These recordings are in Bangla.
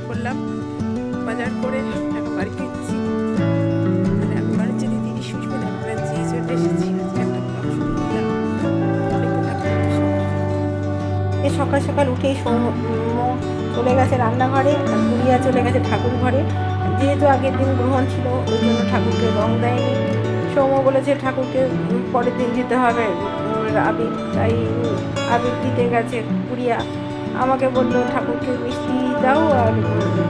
করলাম, বাজার করে এখন বাড়ি ফিরছি। মানে আমি বাড়ির যে দিদি সুস্মিতা আমরা যে চলে এসেছি, আজকে একটা ব্লগ শুরু করলাম। সকাল সকাল উঠেই চলে গেছে রান্নাঘরে, আর গুড়িয়া চলে গেছে ঠাকুর ঘরে। যেহেতু আগের দিন গ্রহণ ছিল, ওই জন্য ঠাকুরকে রং দেয়নি। সৌম্য বলেছে ঠাকুরকে পরের দিন দিতে হবে আবির, তাই আবির দিতে গেছে গুড়িয়া। আমাকে বললো ঠাকুরকে মিষ্টি দাও আর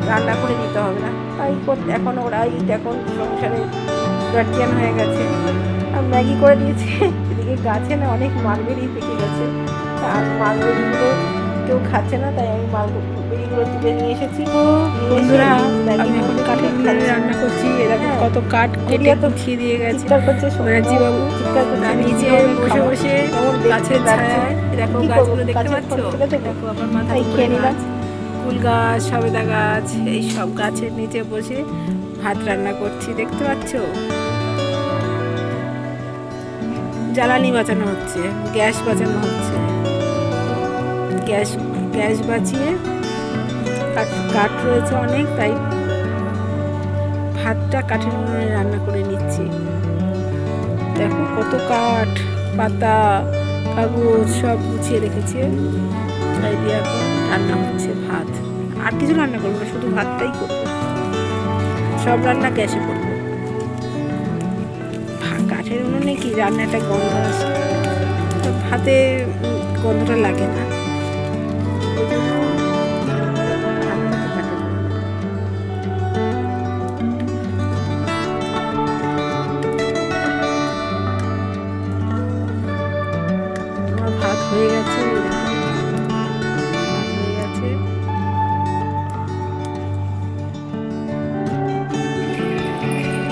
রান্না করে দিতে হবে না। তাই এখন ওরাই এখন সংসারে গার্জিয়ান হয়ে গেছে। আর ম্যাগি করে দিয়েছে। এদিকে গাছে না অনেক মালবেরি পেকে গেছে, আর মালবেরিগুলো কেউ খাচ্ছে না, তাই আমি মালবেরিগুলো তুলে নিয়ে এসেছি। বন্ধুরা, আমি এখন কাঠের উনুনে রান্না করছি। এরকম কত কাঠ কেটে গুছিয়ে দিয়ে গেছে রাজিবাবু। তার নিচে বসে বসে গাছের ছায়ায় দেখো গাছগুলো দেখতে পাচ্ছ, দেখো আমার মাথায় খেয়ে নিলাম। কুল গাছ, সবেদা গাছ, এই সব গাছের নিচে বসে ভাত রান্না করছি, দেখতে পাচ্ছ। জ্বালানি বাঁচানো হচ্ছে, গ্যাস বাঁচানো হচ্ছে। গ্যাস বাঁচিয়ে কাঠ রয়েছে অনেক, তাই ভাতটা কাঠের উনুনে রান্না করে নিচ্ছি। দেখো কত কাঠ, পাতা, কাগজ সব গুছিয়ে রেখেছে, তাই দিয়ে এখন রান্না হচ্ছে ভাত। আর কিছু রান্না করবো না, শুধু ভাতটাই করবো। সব রান্না গ্যাসে করবো। কাঠের উনুনে কি রান্নাটা গন্ধ আসে, ভাতে গন্ধটা লাগে না। ভাত হয়ে গেছে,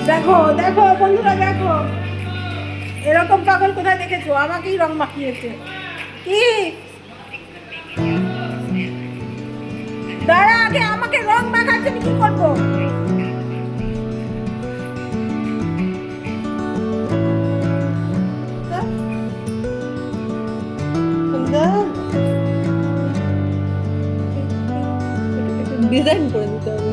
দেখো দেখো বন্ধুরা, দেখো এরকম পাগল কোথায় দেখেছো? আমাকেই রং মাখিয়েছে। কি দাঁড়া, আগে আমাকে রং মাখাচ্ছে, আমি কি করবো? ডিজাইন করে দিতে হবে।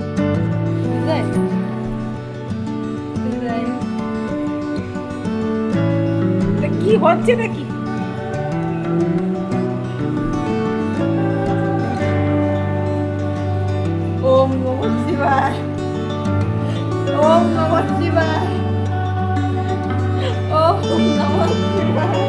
কি হচ্ছে নাকি? ওম নমঃ শিবায়, ওম নমঃ শিবায়, ওম নমঃ শিবায়।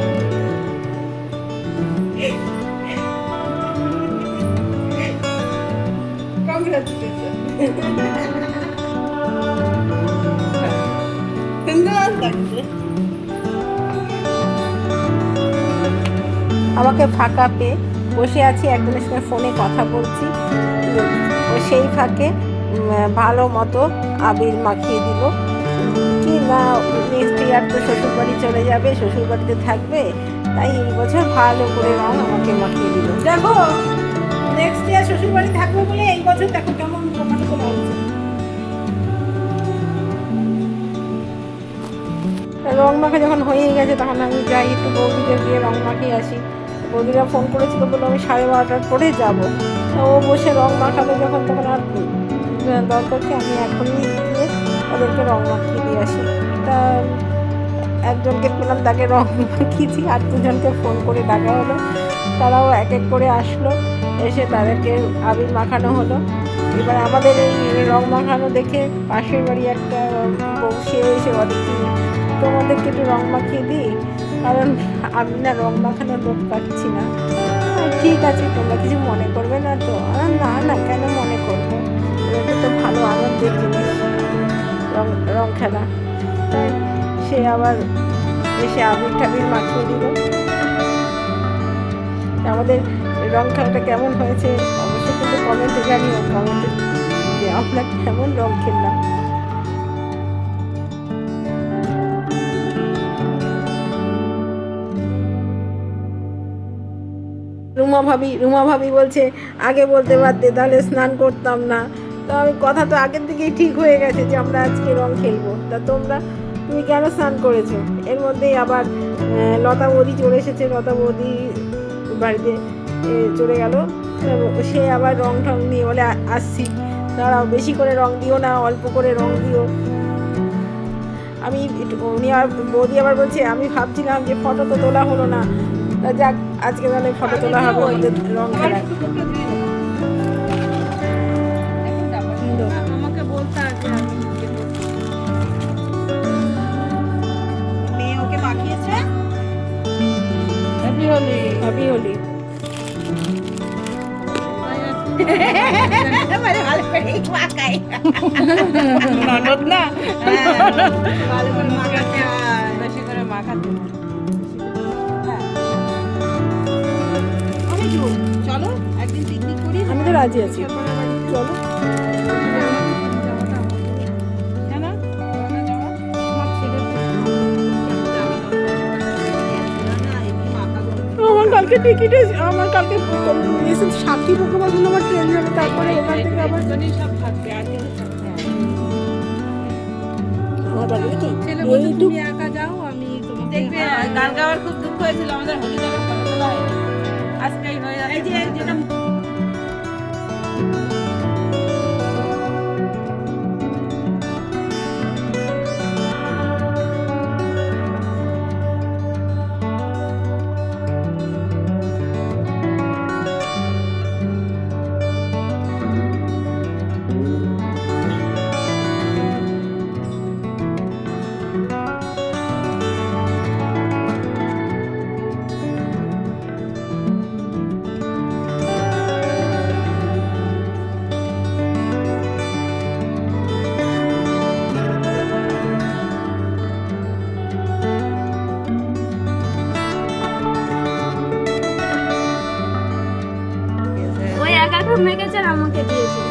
আমাকে ফাঁকা পেয়ে বসে আছি, একজনের সঙ্গে ফোনে কথা বলছি। ও সেই ফাঁকে ভালো মতো আবির মাখিয়ে দিল। কি না, নেক্সট ইয়ার তো শ্বশুরবাড়ি চলে যাবে, শ্বশুরবাড়িতে থাকবে, তাই এই বছর ভালো করে রং আমাকে মাখিয়ে দিল। দেখো নেক্সট ইয়ার শ্বশুরবাড়ি থাকবে বলে এই বছর দেখো কেমন রোমান্টিক লাগছে। রং মাখা যখন হয়ে গেছে, তখন আমি যাই একটু বৌদিদের গিয়ে রং মাখিয়ে আসি। বৌদিরা ফোন করেছিল, বলে আমি 12:30টার পরে যাবো। ও বসে রং মাখাবে যখন, তখন আর দরকারকে আমি এখনই গিয়ে ওদেরকে রং মাখিয়ে দিয়ে আসি। তা একজনকে পেলাম, তাকে রং মাখিয়েছি, আর দুজনকে ফোন করে ডাকা হলো। তারাও এক এক করে আসলো, এসে তাদেরকে আবির মাখানো হলো। এবার আমাদের এই রং মাখানো দেখে পাশের বাড়ি একটা বউ, সে এসে বলে কি তোমাদেরকে একটু রং মাখিয়ে দিই, কারণ আমি না রং মাখানোর লোক পাচ্ছি না। ঠিক আছে, তোমরা কিছু মনে করবে না তো? না না, কেন মনে করবো, এটা তো ভালো আনন্দের জিনিস, রং খেলা। তাই সে আবার এসে আবির টাবির মাখিয়ে দিল। আমাদের রং খেলাটা কেমন হয়েছে অবশ্যই কিন্তু কমেন্টে জানিও, কমেন্টে যে আমরা কেমন রং খেললাম। রুমা ভাবি বলছে আগে বলতে পারতে, তাহলে স্নান করতাম না। তো আমি কথা তো আগের থেকেই ঠিক হয়ে গেছে যে আমরা আজকে রং খেলবো। তা তুমি কেন স্নান করেছো? এর মধ্যেই আবার লতা বৌদি চলে এসেছে। লতা বৌদি বাড়িতে চলে গেল, সে আবার রং ঠং নিয়ে বলে আসছি। দাঁড়াও, বেশি করে রং দিও না, অল্প করে রং দিও। উনি আর বৌদি আবার বলছে আমি ভাবছিলাম যে ফটো তো তোলা হলো না, তা যাক আজকে তাহলে ফটো তোলা হবে আমাদের রং খেলায়। আমাকে বলতে আগে মেয়ে ওকে মাখিয়েছে। হ্যাপি হোলি। হ্যাপি হোলি। ননদ না, ভালো করে মাখাতে হয়, বেশি করে মাখাতে। চলো একদিন পিকনিক করি। আমি তো রাজি আছি, চলো। আমার কালকে টিকিটে, আমার কালকে সাক্ষী পুকুমার জন্য আমার ট্রেন যাবে, তারপরে ওখান থেকে আবার সব থাকবে আর কিছু থাকবে। আমার বাড়ি কি ছেলে বলছে এইটুকু তুমি একা যাও, আমি তোমাকে দেখবে। গান গাওয়ার খুব দুঃখ হয়েছিল, আমাদের হোলি জায়গা ফটো তোলা হয়নি, আজকেই হয়ে যাচ্ছে। এই যে যেটা মেকেছে আর আমাকে দিয়েছে,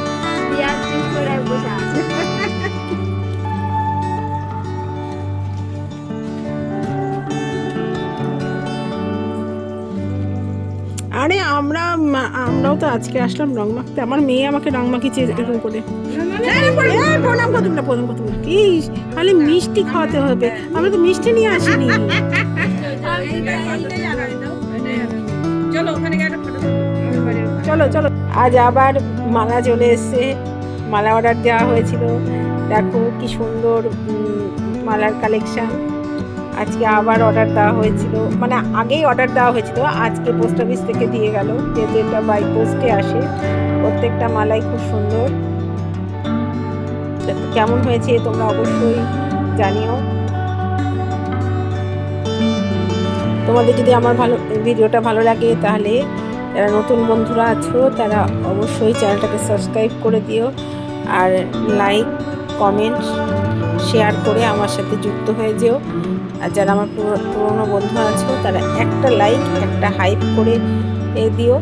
পেঁয়াজ চিজ করে বসে আছে। আরে আমরাও তো আজকে আসলাম রং মাখতে, আমার মেয়ে আমাকে রং মাখিয়েছে এরকম করে। প্রণাম করতুম না, প্রণাম করতুম না, কি খালি মিষ্টি খাওয়াতে হবে, আমরা তো মিষ্টি নিয়ে আসিনি। চলো ওখানে গিয়ে একটা ফটো। চলো চলো। আজ আবার মালা চলে এসছে, মালা অর্ডার দেওয়া হয়েছিল, দেখো কি সুন্দর মালার কালেকশন। আজকে আবার অর্ডার দেওয়া হয়েছিল, মানে আগেই অর্ডার দেওয়া হয়েছিল, আজকে পোস্ট অফিস থেকে দিয়ে গেল, যেহেতু এটা বাই পোস্টে আসে। প্রত্যেকটা মালাই খুব সুন্দর, কেমন হয়েছে তোমরা অবশ্যই জানিও। তোমাদের যদি আমার ভিডিওটা ভালো লাগে, তাহলে যারা নতুন বন্ধুরা আছো তারা অবশ্যই চ্যানেলটাকে সাবস্ক্রাইব করে দিও, আর লাইক কমেন্ট শেয়ার করে আমার সাথে যুক্ত হয়ে যেও। আর যারা আমার পুরনো বন্ধু আছো তারা একটা লাইক একটা হাইপ করে দিও।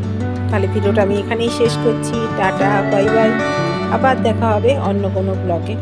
তাহলে ভিডিওটা আমি এখানেই শেষ করছি। টাটা, বাই বাই, আবার দেখা হবে অন্য কোনো ব্লগে।